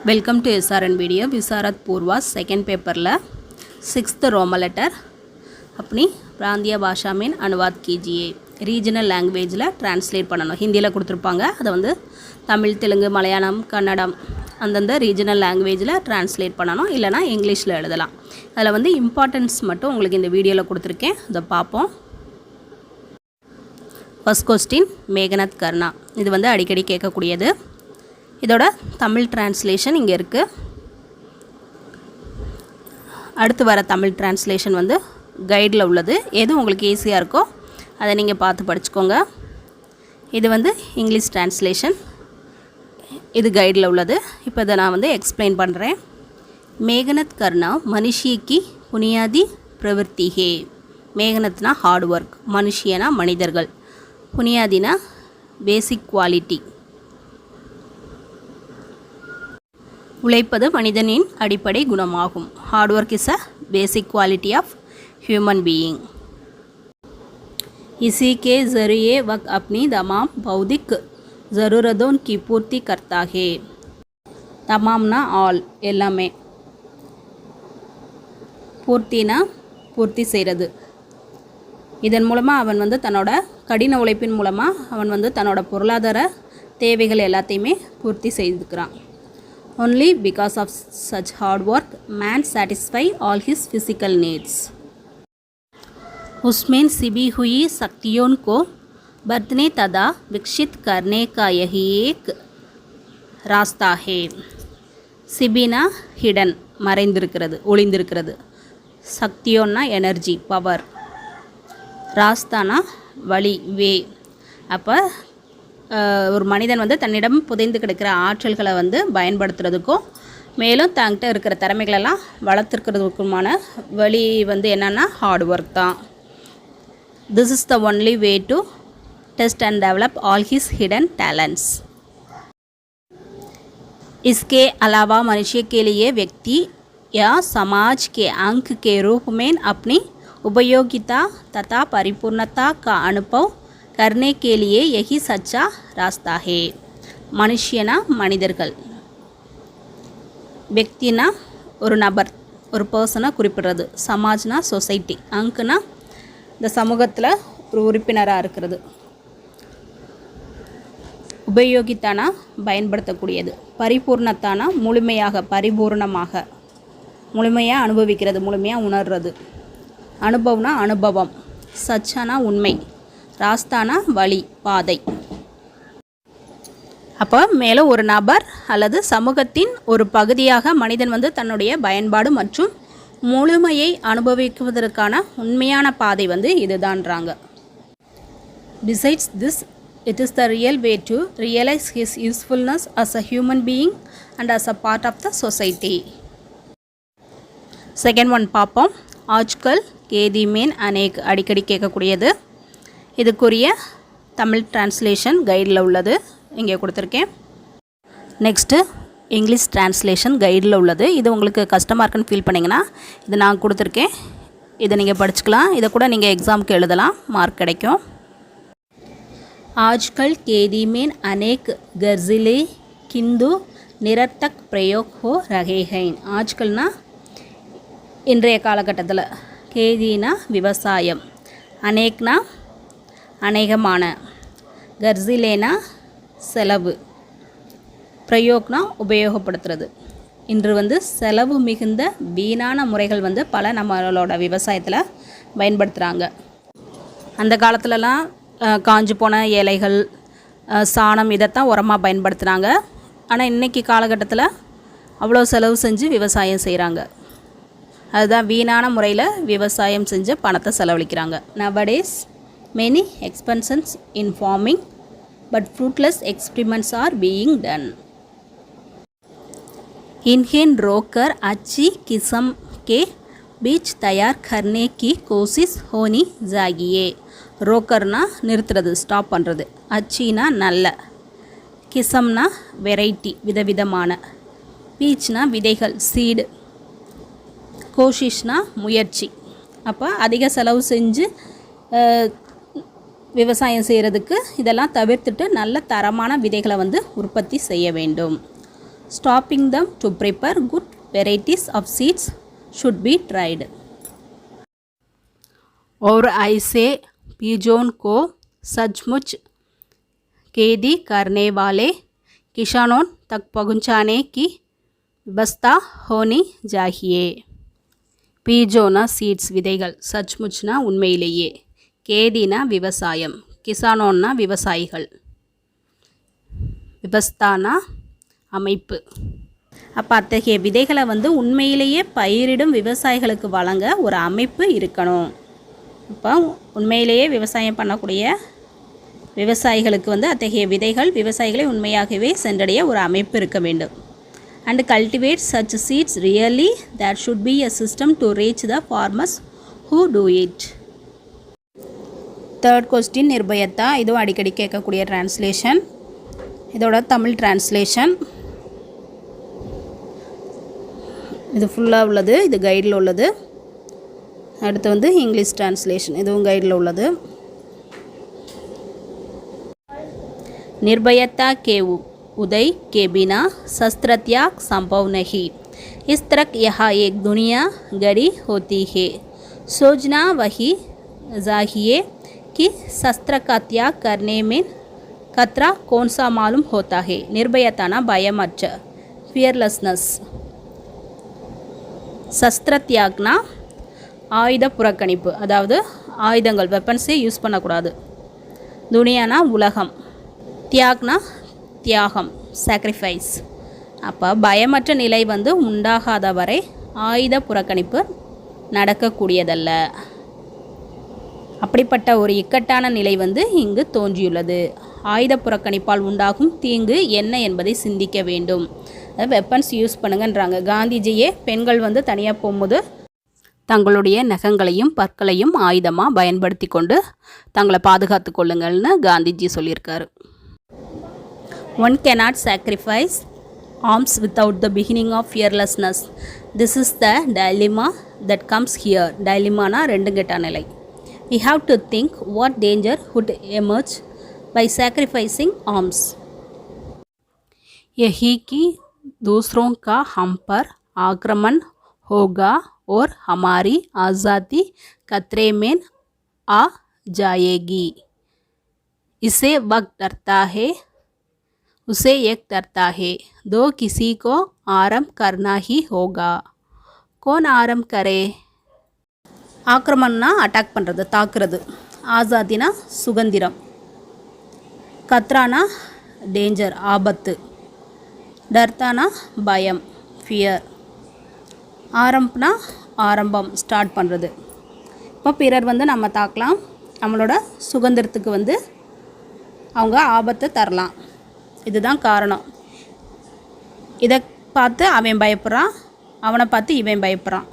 Welcome to SRN video विशारद पूर्वा second paper sixth Roman letter अपनी प्रांतीय भाषा में अनुवाद कीजिए रीजनल लैंग्वेज ट्रांसलेट பண்ணனும் ஹிந்தில கொடுத்திருப்பாங்க அத வந்து தமிழ் தெலுங்கு மலையாளம் கன்னடம் அந்தந்த ரீஜனல் லாங்குவேஜ்ல ட்ரான்ஸ்லேட் பண்ணனும் இல்லனா இங்கிலீஷ்ல எழுதலாம் அதுல வந்து இம்பார்ட்டன்ஸ் மட்டும் உங்களுக்கு இந்த வீடியோல கொடுத்திருக்கேன் அத பாப்போம் ஃபர்ஸ்ட் क्वेश्चन மேகநாத் கர்ணா இது வந்து அடிக்கடி கேட்கக்கூடியது இதோட தமிழ் ட்ரான்ஸ்லேஷன் இங்க இருக்கு அடுத்து வர தமிழ் ட்ரான்ஸ்லேஷன் வந்து கைட்ல உள்ளது எது உங்களுக்கு ஈஸியா இருக்கோ அதை நீங்க பார்த்து படிச்சுக்கோங்க இது வந்து இங்கிலீஷ் ட்ரான்ஸ்லேஷன் இது கைட்ல உள்ளது இப்போ இத நான் வந்து எக்ஸ்பிளைன் பண்றேன் மேகநாத் கர்ணா मनुष्य की बुनियादी प्रवृत्ति है மேகநாத்னா ஹார்ட் வர்க் மனுஷியனா மனிதர்கள் புனியாதினா பேசிக் குவாலிட்டி உழைப்பது மனிதனின் அடிப்படை குணமாகும் hard work is a basic quality of human being इसी के ज़रिए वह अपनी तमाम बौद्धिक ज़रूरतों की पूर्ति करता है तमामना ऑल எல்லாமே பூர்த்தினா பூர்த்தி செய்கிறது இதன் மூலமா அவன் வந்து தன்னோட கடின உழைப்பின் மூலமா அவன் வந்து தன்னோட பொருளாதார தேவைகள் எல்லாத்தையுமே பூர்த்தி செய்துக்கிறான் Only because of such hard work, man satisfy all his physical needs. उसमें छिपी हुई शक्तियों को बरतने तथा विकसित करने का यही एक रास्ता है. சிபினா hidden மறைந்திருக்கிறது ஒளிந்திருக்கிறது சக்தியோன்னா எனர்ஜி பவர் ராஸ்தானா வழி வே அப்போ ஒரு மனிதன் வந்து தன்னிடம் புதைந்து கிடக்கிற ஆற்றல்களை வந்து பயன்படுத்துறதுக்கும் மேலும் தங்கிட்ட இருக்கிற திறமைகளெல்லாம் வளர்த்துக்கிறதுக்குமான வழி வந்து என்னன்னா ஹார்ட் ஒர்க் தான் this is the only way to test and develop all his hidden talents इसके अलावा मनुष्य के लिए व्यक्ति या समाज के अंग के रूप में अपनी उपयोगिता तथा परिपूर्णता का अनुभव करने के लिए यही सच्चा रास्ता है मनुष्यना மனிதர்கள் व्यक्तिना ஒரு நபர் ஒரு पर्सனை குறிப்பிடுறது சமாஜ்னா சொசைட்டி அங்க்னா இந்த சமூகத்தில் ஒரு உறுப்பினராக இருக்கிறது உபயோகித்தானா பயன்படுத்தக்கூடியது பரிபூர்ணத்தானா முழுமையாக பரிபூர்ணமாக முழுமையாக அனுபவிக்கிறது முழுமையாக உணர்றது அனுபவம்னா அனுபவம் சச்சானா உண்மை ராஸ்தானா வழி பாதை அப்போ மேலே ஒரு நபர் அல்லது சமூகத்தின் ஒரு பகுதியாக மனிதன் வந்து தன்னுடைய பயன்பாடு மற்றும் முழுமையை அனுபவிக்குவதற்கான உண்மையான பாதை வந்து இதுதான்றாங்க besides this it is the real way to realize his usefulness as a human being and as a part of the society second one பார்ப்போம் आजकल கேதி மேன் अनेक அடிக்கடி கேட்கக்கூடியது இதுக்குரிய தமிழ் ட்ரான்ஸ்லேஷன் கைடில் உள்ளது இங்கே கொடுத்துருக்கேன் நெக்ஸ்ட்டு இங்கிலீஷ் ட்ரான்ஸ்லேஷன் கைடில் உள்ளது இது உங்களுக்கு கஷ்டமாக இருக்குன்னு ஃபீல் பண்ணிங்கன்னா இது நான் கொடுத்துருக்கேன் இதை நீங்கள் படிச்சுக்கலாம் இதை கூட நீங்கள் எக்ஸாமுக்கு எழுதலாம் மார்க் கிடைக்கும் आजकल केदी में अनेक गर्जिले किंतु निरर्थक प्रयोग हो रहे हैं आजकलना இன்றைய காலகட்டத்தில் கேதினா விவசாயம் அநேக்னா அநேகமான கர்சிலேனா செலவு பிரயோக்னா உபயோகப்படுத்துறது இன்று வந்து செலவு மிகுந்த வீணான முறைகள் வந்து பல நம்மளோட விவசாயத்தில் பயன்படுத்துகிறாங்க அந்த காலத்துலலாம் காஞ்சு போன இலைகள் சாணம் இதைத்தான் உரமாக பயன்படுத்துகிறாங்க ஆனால் இன்றைக்கி காலகட்டத்தில் அவ்வளோ செலவு செஞ்சு விவசாயம் செய்கிறாங்க அதுதான் வீணான முறையில் விவசாயம் செஞ்சு பணத்தை செலவழிக்கிறாங்க nowadays many experiments in farming but fruitless experiments are being done इन्हें रोककर अच्छी किस्म के बीज तैयार करने की कोशिश होनी चाहिए रोकरना நிறுத்துறது ஸ்டாப் பண்ணுறது அச்சினா நல்ல கிசம்னா வெரைட்டி விதவிதமான பீச்னா விதைகள் சீடு கோஷிஷ்னா முயற்சி அப்போ அதிக செலவு செஞ்சு விவசாயம் செய்கிறதுக்கு இதெல்லாம் தவிர்த்துட்டு நல்ல தரமான விதைகளை வந்து உற்பத்தி செய்ய வேண்டும் Stopping them to prepare good varieties of seeds should be tried. और ऐसे बीजों को सचमुच खेती करने वाले किसानों तक पहुंचाने की व्यवस्था होनी चाहिए. பீஜோனா சீட்ஸ் விதைகள், சச்முச்னா உண்மையிலேயே, கேதினா விவசாயம், கிசானோன்னா விவசாயிகள், விவஸ்தானா அமைப்பு. அப்போ அத்தகைய விதைகளை வந்து உண்மையிலேயே பயிரிடும் விவசாயிகளுக்கு வழங்க ஒரு அமைப்பு இருக்கணும். இப்போ உண்மையிலேயே விவசாயம் பண்ணக்கூடிய விவசாயிகளுக்கு வந்து அத்தகைய விதைகள் விவசாயிகளை உண்மையாகவே சென்றடைய ஒரு அமைப்பு இருக்க வேண்டும். And cultivate such seeds really, there should be a system to reach the farmers who do it. Third question, நிர்பயத்தா. இதுவும் அடிக்கடி கேட்கக்கூடிய டிரான்ஸ்லேஷன். இதோட தமிழ் டிரான்ஸ்லேஷன் இது ஃபுல்லாக உள்ளது, இது கைடில் உள்ளது. அடுத்து வந்து இங்கிலீஷ் டிரான்ஸ்லேஷன், இதுவும் கைடில் உள்ளது. निर्भयता के उदय के बिना शस्त्र त्याग संभव नहीं. इस तरह यहाँ एक दुनिया गड़ी होती है. सोचना वही चाहिए कि शस्त्र का त्याग करने में खतरा कौन सा मालूम होता है. निर्भयता ना भयमற்ற, फियरलेसनेस. शस्त्र त्यागனா ஆயுத புறக்கணிப்பு, அதாவது ஆயுதங்கள் வெப்பன்ஸே யூஸ் பண்ணக்கூடாது. துனியானா உலகம், தியாக்னா தியாகம், சாக்ரிஃபைஸ். அப்போ பயமற்ற நிலை வந்து உண்டாகாத வரை ஆயுத புறக்கணிப்பு நடக்கக்கூடியதல்ல. அப்படிப்பட்ட ஒரு இக்கட்டான நிலை வந்து இங்கு தோன்றியுள்ளது. ஆயுத புறக்கணிப்பால் உண்டாகும் தீங்கு என்ன என்பதை சிந்திக்க வேண்டும். Weapons use பண்ணுங்கன்றாங்க. காந்திஜியே பெண்கள் வந்து தனியாக போகும்போது தங்களுடைய நகங்களையும் பற்களையும் ஆயுதமாக பயன்படுத்தி கொண்டு தங்களை பாதுகாத்து கொள்ளுங்கள்னு காந்திஜி சொல்லியிருக்காரு. One cannot sacrifice arms without the beginning of fearlessness. This is the dilemma that comes here. Dilemma ரெண்டு கெட்ட நிலை. We have to think what danger would emerge by sacrificing arms. यही कि दूसरों का हम पर आक्रमण होगा और हमारी आज़ादी खतरे में आ जाएगी. इसे वक्त डरता है, उसे एक डरता है. दो किसी को आरंभ करना ही होगा. कौन आरंभ करे? ஆக்கிரமணம்னா அட்டாக் பண்ணுறது, தாக்குறது. ஆசாதினா சுதந்திரம். கத்ரானா டேஞ்சர், ஆபத்து. டர்தானா பயம், ஃபியர். ஆரம்பம்னா ஆரம்பம், ஸ்டார்ட் பண்ணுறது. இப்போ பிறர் வந்து நம்ம தாக்கலாம், நம்மளோட சுதந்திரத்துக்கு வந்து அவங்க ஆபத்தை தரலாம். இதுதான் காரணம். இதை பார்த்து அவன் பயப்படுறான், அவனை பார்த்து இவன் பயப்படுறான்.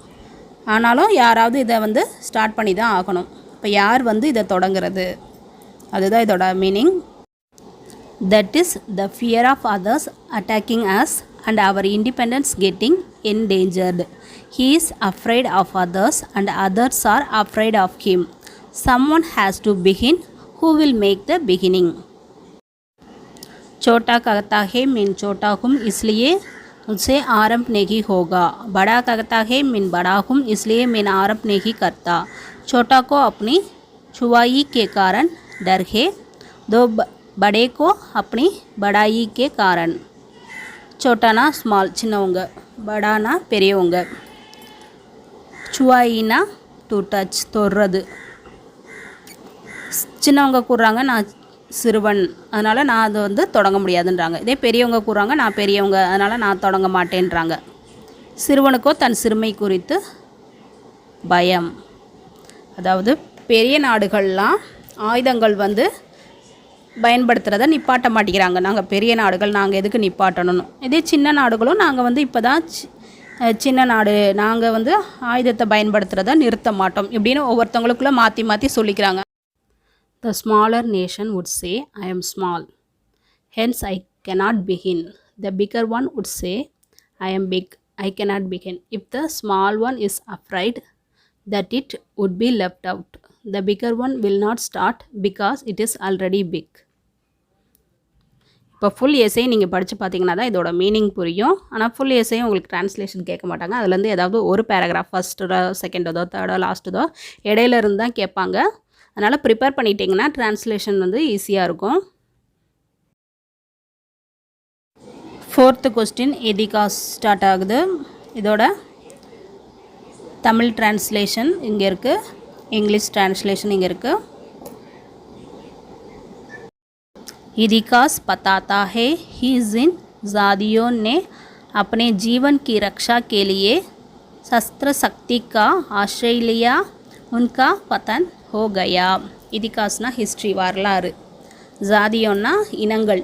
ஆனாலும் யாராவது இதை வந்து ஸ்டார்ட் பண்ணி தான் ஆகணும். இப்போ யார் வந்து இதை தொடங்குறது, அதுதான் இதோட meaning. That is the fear of others attacking us and our independence getting endangered. He is afraid of others and others are afraid of him. Someone has to begin. Who will make the beginning? छोटा कहता है मैं छोटा हूँ इसलिए मुझसे आरंभ नहीं होगा. बड़ा कहता है मैं बड़ा हूँ इसलिए मैं आरंभ नहीं करता. छोटा को अपनी छुआई के कारण डर है, दो बड़े को अपनी बड़ाई के कारण. छोटाना स्मॉल சின்னவங்க, படானா பெரியவங்க, சுவாயினா டு டச் தொடுறது. சின்னவங்க கூறுறாங்க நான் சிறுவன் அதனால் நான் அதை வந்து தொடங்க முடியாதுன்றாங்க. இதே பெரியவங்க கூறுறாங்க நான் பெரியவங்க அதனால் நான் தொடங்க மாட்டேன்றாங்க. சிறுவனுக்கோ தன் சிறுமை குறித்து பயம். அதாவது பெரிய நாடுகள்லாம் ஆயுதங்கள் வந்து பயன்படுத்துகிறத நிப்பாட்ட மாட்டேங்கிறாங்க. நாங்கள் பெரிய நாடுகள், நாங்கள் எதுக்கு நிப்பாட்டணும். இதே சின்ன நாடுகளும் நாங்கள் வந்து இப்போ தான் சின்ன நாடு, நாங்கள் வந்து ஆயுதத்தை பயன்படுத்துகிறத நிறுத்த மாட்டோம் இப்படின்னு ஒவ்வொருத்தவங்களுக்குள்ளே மாற்றி மாற்றி சொல்லிக்கிறாங்க. The smaller nation would say, I am small, hence I cannot begin. The bigger one would say, I am big, I cannot begin. If the small one is afraid that it would be left out, the bigger one will not start because it is already big. இப்போ full essay நீங்கள் படித்து பார்த்தீங்கன்னா தான் இதோட meaning புரியும். ஆனால் full எஸ்ஸையும் உங்களுக்கு translation கேட்க மாட்டாங்க. அதுலேருந்து ஏதாவது ஒரு பேராகிராஃப் ஃபஸ்ட்டோ செகண்டோ தேர்டோ லாஸ்ட்டோ இடையில இருந்து தான் கேட்பாங்க. அதனால் ப்ரிப்பேர் பண்ணிட்டீங்கன்னா ட்ரான்ஸ்லேஷன் வந்து ஈஸியாக இருக்கும். 4th கொஸ்டின் எதிகாஸ் ஸ்டார்ட் ஆகுது. இதோட தமிழ் ட்ரான்ஸ்லேஷன் இங்கே இருக்குது, இங்கிலீஷ் ட்ரான்ஸ்லேஷன் இங்கே இருக்குது. इतिहास बताता है कि जिन ज़ादियों ने अपने जीवन की रक्षा के लिए शस्त्र शक्ति का आश्रय लिया उनका पतन हो गया. इतिहासना हिस्ट्री வரலாறு, ஜாதியோன்னா இனங்கள்,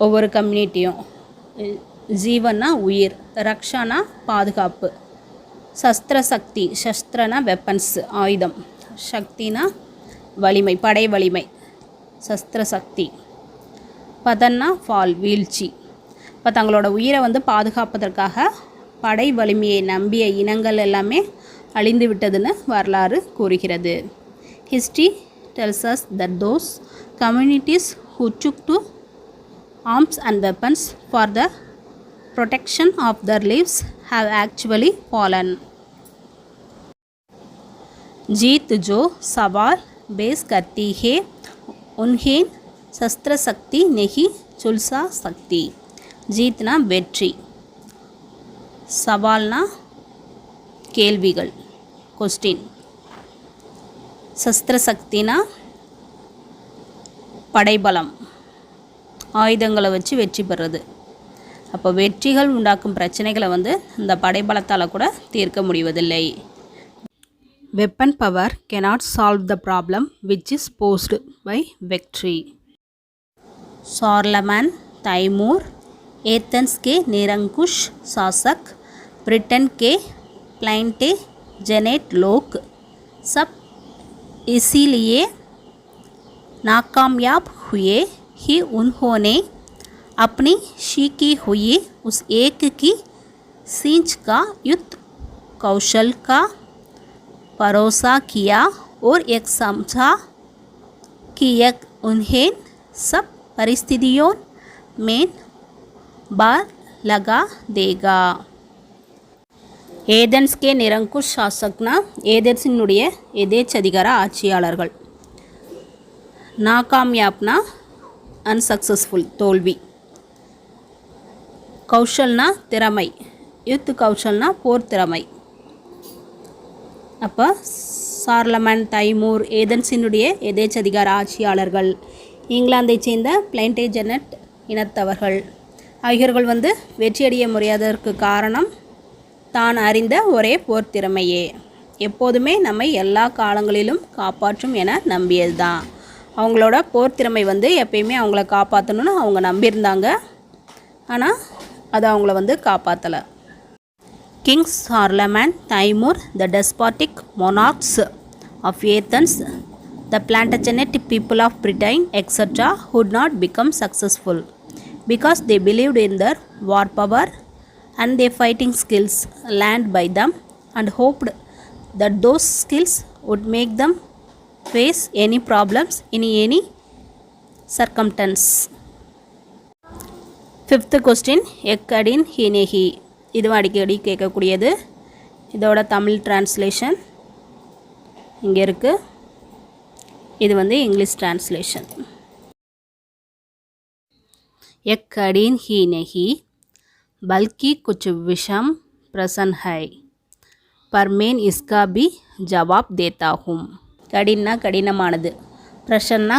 ஒவ்வொரு கம்யூனிட்டியும், ஜீவன்னா உயிர், ரக்ஷானா பாதுகாப்பு, சஸ்திர சக்தி, சஸ்திரனா வெப்பன்ஸ் ஆயுதம், சக்தினா வலிமை படை வலிமை, சஸ்திர சக்தி, பதன்னா ஃபால் வீழ்ச்சி. இப்போ தங்களோட உயிரை வந்து பாதுகாப்பதற்காக படை வலிமையை நம்பிய இனங்கள் எல்லாமே அழிந்து விட்டதுன்னு வரலாறு கூறுகிறது. History tells us that those communities who took to arms and weapons for the protection of their lives have actually fallen. जीत जो सवाल बेस करती है उन्हें शस्त्र शक्ति नहीं झुलसा सकती. जीतना வெற்றி, சவால்னா கேள்விகள் கொஸ்டின், சஸ்திர சக்தினா படைபலம், ஆயுதங்களை வச்சு வெற்றி பெறுறது. அப்போ வெற்றிகள் உண்டாக்கும் பிரச்சனைகளை வந்து இந்த படைபலத்தால் கூட தீர்க்க முடிவதில்லை. Weapon power cannot solve the problem which is posed by victory. Charlemagne, Timur, Athens के निरंकुश शासक, ब्रिटेन के प्लांटेजेनेट लोग सब इसीलिए नाकामयाब हुए ही उन्होंने अपनी सीखी हुई उस एक की सींच का युद्ध कौशल का भरोसा किया और एक समझा कि यह उन्हें सब परिस्थितियों में बार लगा देगा. ஏதென்ஸ் கே நிரங்குஷ் சாசக்னா ஏதென்ஸினுடைய எதேச்சதிகார ஆட்சியாளர்கள். நாகாம்யாப்னா அன்சக்சஸ்ஃபுல் தோல்வி. கௌஷல்னா திறமை, யுத் கௌஷல்னா போர் திறமை. அப்போ சார்லமன், தைமூர், ஏதென்ஸினுடைய எதேச்சதிகார ஆட்சியாளர்கள், இங்கிலாந்தை சேர்ந்த பிளான்டேஜெனட் இனத்தவர்கள் ஆகியோர்கள் வந்து வெற்றியடைய முடியாததற்கு காரணம் தான் அறிந்த ஒரே போர் திறமையே. எப்போதுமே நம்மை எல்லா காலங்களிலும் காப்பாற்றும் என நம்பியது தான். அவங்களோட போர் திறமை வந்து எப்பயுமே அவங்கள காப்பாற்றணும்னு அவங்க நம்பியிருந்தாங்க. ஆனால் அது அவங்கள வந்து காப்பாற்றலை. Kings Charlemagne, Timur, the despotic monarchs of Athens, the Plantagenet people of Britain, etc. would not become successful because they believed in their war power and their fighting skills learned by them and hoped that those skills would make them face any problems in any circumstance. 5th question, Ekkadin Hinehi. இதுவும் அடிக்கடி கேட்கக்கூடியது. இதோட Tamil translation இங்கே இருக்குது. இது வந்து English translation. एक कठिन ही नहीं बल्कि कुछ विषम प्रश्न है पर मैं इसका भी जवाब देता हूँ. கடினா கடினமானது, பிரஷன்னா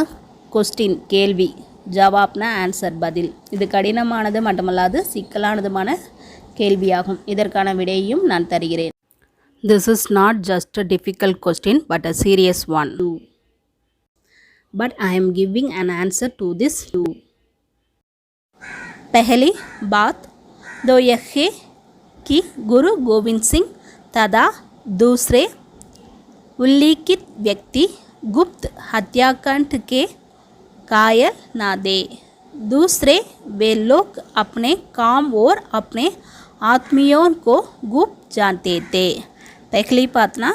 கொஸ்டின் கேள்வி, ஜவாப்னா ஆன்சர் பதில். இது கடினமானது மட்டுமல்லாது சிக்கலானதுமான கேள்வியாகும். இதற்கான விடையையும் நான் தருகிறேன். This is not just a difficult question but a serious one. But I am giving an answer to this too. पहली बात तो यह है कि गुरु गोविंद सिंह तथा दूसरे उल्लिखित व्यक्ति गुप्त हत्याकांड के कायल ना दे. दूसरे वे लोग अपने काम और अपने आत्मियों को गुप्त जानते थे. पहली बातना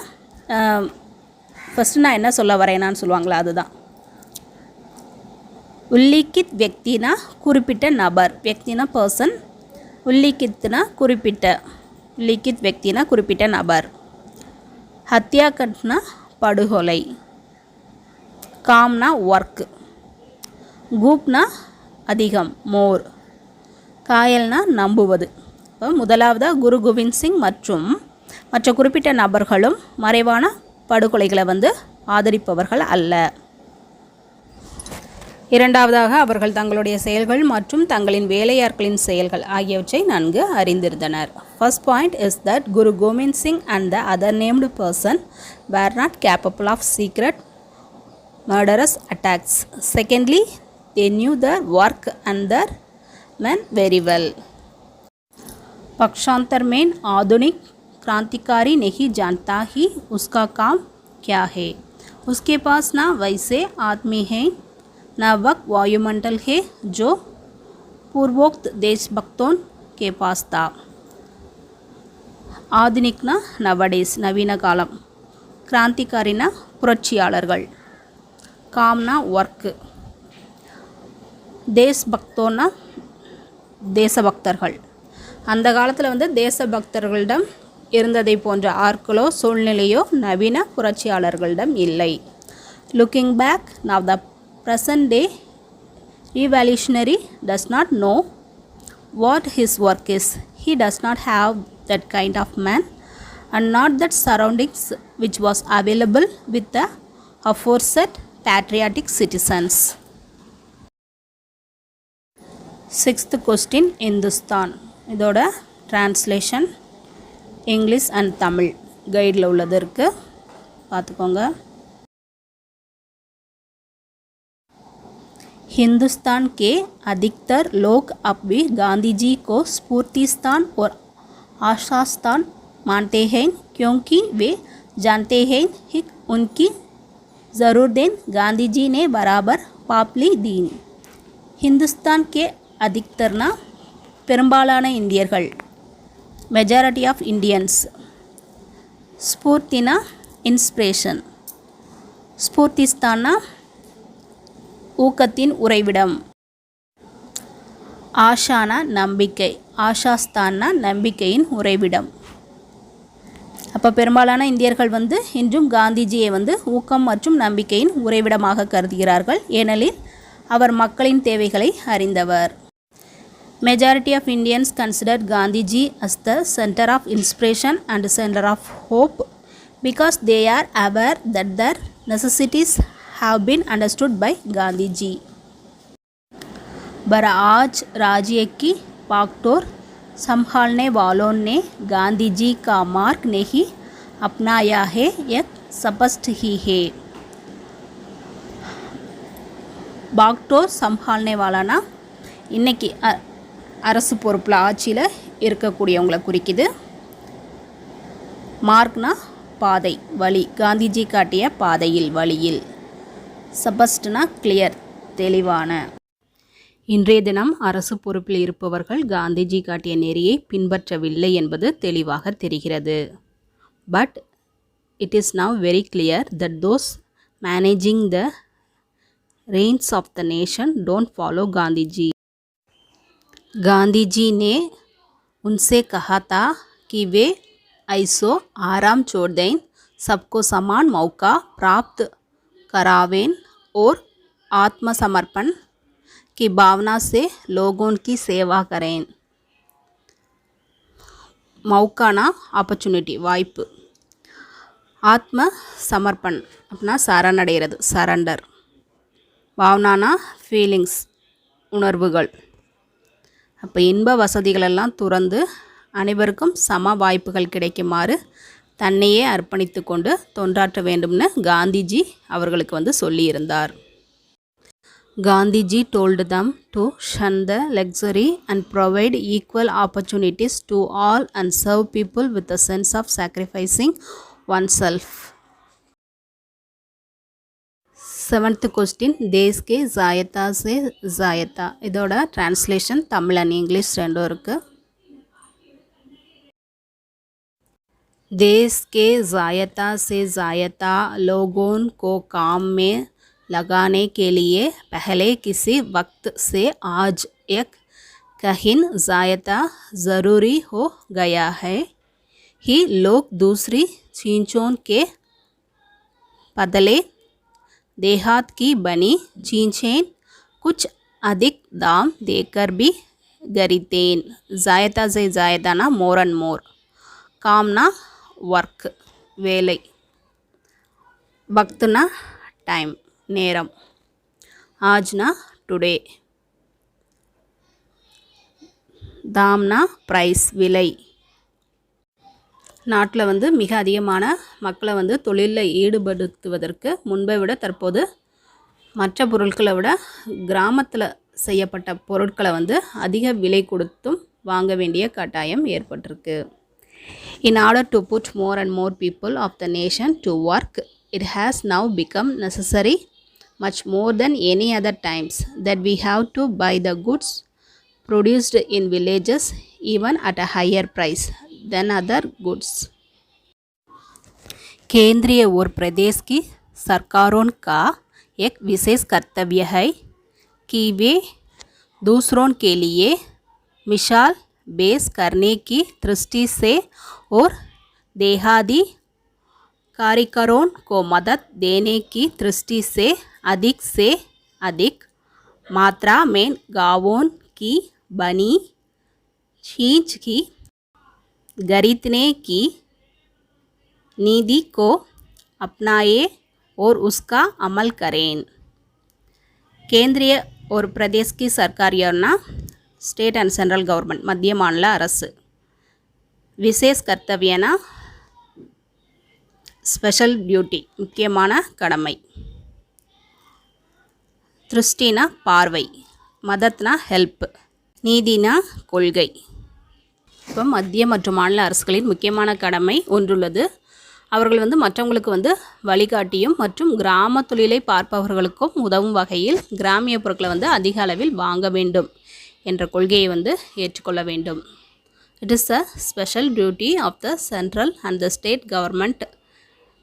ஃபஸ்ட்டு நான் என்ன சொல்ல வரேனான்னு சொல்லுவாங்களா, அதுதான். उल्लिखित व्यक्तिना குறிப்பிட்ட நபர் व्यक्तिना पर्सन उल्लिखितना குறிப்பிட்ட उल्लिखित व्यक्तिना குறிப்பிட்ட நபர் हत्याकांडना படுகொலை कामना वर्क गूपना அதிகம் மோர் காயல்னா நம்புவது. இப்போ முதலாவதா குரு கோவிந்த் சிங் மற்றும் மற்ற குறிப்பிட்ட நபர்களும் மறைவான படுகொலைகளை ஆதரிப்பவர்கள் அல்ல. இரண்டாவதாக அவர்கள் தங்களுடைய செயல்கள் மற்றும் தங்களின் வேலையாட்களின் செயல்கள் ஆகியவற்றை நன்கு அறிந்திருந்தனர். First point is that Guru Gobind Singh and the other named person were not capable of secret murderous attacks. Secondly, they knew their work and their men very well. पक्षांतर में आधुनिक क्रांतिकारी नहीं जानता ही उसका काम क्या है. उसके पास ना वैसे आदमी हैं ना वक्त वायुमंडल है जो पूर्वोक्त देशभक्तों के पास था. ஆதுனிக்னா நவடேஸ் நவீன காலம், கிராந்திகாரினா புரட்சியாளர்கள், காம்னா ஒர்க்கு, தேஷ்பக்தோன்னா தேசபக்தர்கள். அந்த காலத்தில் தேசபக்தர்களிடம் இருந்ததை போன்ற ஆட்களோ சூழ்நிலையோ நவீன புரட்சியாளர்களிடம் இல்லை. Looking back, now the present day revolutionary does not know what his work is. He does not have that kind of man and not that surroundings which was available with the aforesaid patriotic citizens. Sixth question, Hindustan. இதோட translation English and Tamil கைடில் உள்ளது இருக்குது, பார்த்துக்கோங்க. हिंदुस्तान के अधिकतर लोग अब भी गांधी जी को स्फूर्ति स्थान और आशा स्थान मानते हैं क्योंकि वे जानते हैं कि उनकी ज़रूरतें गांधी जी ने बराबर पापली दी. हिंदुस्तान के अधिकतरना பெரும்பாலான இந்தியர்கள், மெஜாரிட்டி ஆஃப் இண்டியன்ஸ். ஸ்பூர்த்தினா இன்ஸ்பிரேஷன், ஸ்பூர்த்திஸ்தான்னா ஊக்கத்தின் உறைவிடம், ஆஷானா நம்பிக்கை, ஆஷாஸ்தான்னா நம்பிக்கையின் உறைவிடம். அப்போ பெரும்பாலான இந்தியர்கள் இன்றும் காந்திஜியை ஊக்கம் மற்றும் நம்பிக்கையின் உறைவிடமாக கருதுகிறார்கள், ஏனெனில் அவர் மக்களின் தேவைகளை அறிந்தவர். Majority of Indians consider Gandhiji as the center of inspiration and center of hope because they are aware that their necessities have been understood by Gandhiji. पर आज राज्य की पाकटोर संभालने वालों ने गांधी जी का मार्ग नहीं अपनाया है, यह स्पष्ट ही है. பாக்டோர் சம்பால்னே வாலானா இன்றைக்கி அரசு பொறுப்பில் ஆட்சியில் இருக்கக்கூடியவங்களை குறிக்குது. மார்க்னா பாதை, வழி, காந்திஜி காட்டிய பாதையில், வழியில். சபஸ்ட்னா கிளியர், தெளிவான. இன்றைய தினம் அரசு பொறுப்பில் இருப்பவர்கள் காந்திஜி காட்டிய நெறியை பின்பற்றவில்லை என்பது தெளிவாக தெரிகிறது. But it is now very clear that those managing the reins of the nation don't follow Gandhiji. Gandhi ने उनसे कहा था कि वे ऐसो आराम छोड़ दें, सबको समान मौका प्राप्त करावें और आत्मसमर्पण की भावना से लोगों की सेवा करें. मौकाना ஆப்பர்ச்சுனிட்டி, வாய்ப்பு. ஆத்ம சமர்ப்பண் அப்படின்னா சரணடைகிறது, சரண்டர். பாவனானா ஃபீலிங்ஸ், உணர்வுகள். அப்போ இன்ப வசதிகளெல்லாம் துறந்து அனைவருக்கும் சம வாய்ப்புகள் கிடைக்குமாறு தன்னையே அர்ப்பணித்து கொண்டு தொண்டாற்ற வேண்டும்னு காந்திஜி அவர்களுக்கு சொல்லியிருந்தார். Gandhiji told them to shun the luxury and provide equal opportunities to all and serve people with a sense of sacrificing oneself. Seventh question, देश के जायता से जायता. இதோட ट्रांसलेशन தமிழ் அண்ட் இங்கிலீஷ் ரெண்டும் இருக்குது. देश के जायता से जायता लोगों को काम में लगाने के लिए पहले किसी वक्त से आज एक कहीं ज़्यादा ज़रूरी हो गया है ही लोग दूसरी चीज़ों के बदले देहात की बनी चीज़ें कुछ अधिक दाम देकर भी खरीदें. ज़्यादा से ज़्यादा ना more and more. कामना work வேலை. वक्तना time நேரம். ஆஜ்னா today. தாம்னா price விலை. நாட்டில் வந்து மிக அதிகமான மக்களை வந்து தொழிலில் ஈடுபடுத்துவதற்கு முன்பை விட தற்போது மற்ற பொருட்களை விட கிராமத்தில் செய்யப்பட்ட பொருட்களை வந்து அதிக விலை கொடுத்தும் வாங்க வேண்டிய கட்டாயம் ஏற்பட்டிருக்கு. In order to put more and more people of the nation to work, it has now become necessary much more than any other times that we have to buy the goods produced in villages even at a higher price than other goods. केंद्रीय और प्रदेश की सरकारों का एक विशेष कर्तव्य है कि वे दूसरों के लिए मिसाल पेश करने की दृष्टि से और देहाती कारीगरों को मदद देने की दृष्टि से अधिक मात्रा में गांवों की बनी चीज़ की खरीदने की नीति को अपनाएं और उसका अमल करें. केंद्रीय और प्रदेश की सरकारियों स्टेट एंड सेंट्रल गवर्नमेंट मध्य मानल அரசு विशेष कर्तव्यना स्पेशल ड्यूटी முக்கியமான கடமை. திருஷ்டினா பார்வை, மதத்னா ஹெல்ப், நீதினா கொள்கை. இப்போ மத்திய மற்றும் மாநில அரசுகளின் முக்கியமான கடமை ஒன்றுள்ளது. அவர்கள் வந்து மற்றவங்களுக்கு வந்து வழிகாட்டியும் மற்றும் கிராம தொழிலை பார்ப்பவர்களுக்கும் உதவும் வகையில் கிராமிய பொருட்களை வந்து அதிக அளவில் வாங்க வேண்டும் என்ற கொள்கையை வந்து ஏற்றுக்கொள்ள வேண்டும். It is a special duty of the central and the state government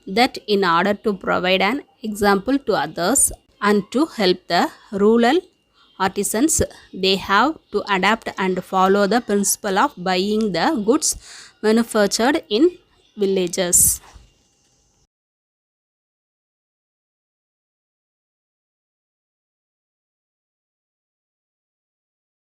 that in order to provide an example to others and to help the rural artisans, they have to adapt and follow the principle of buying the goods manufactured in villages.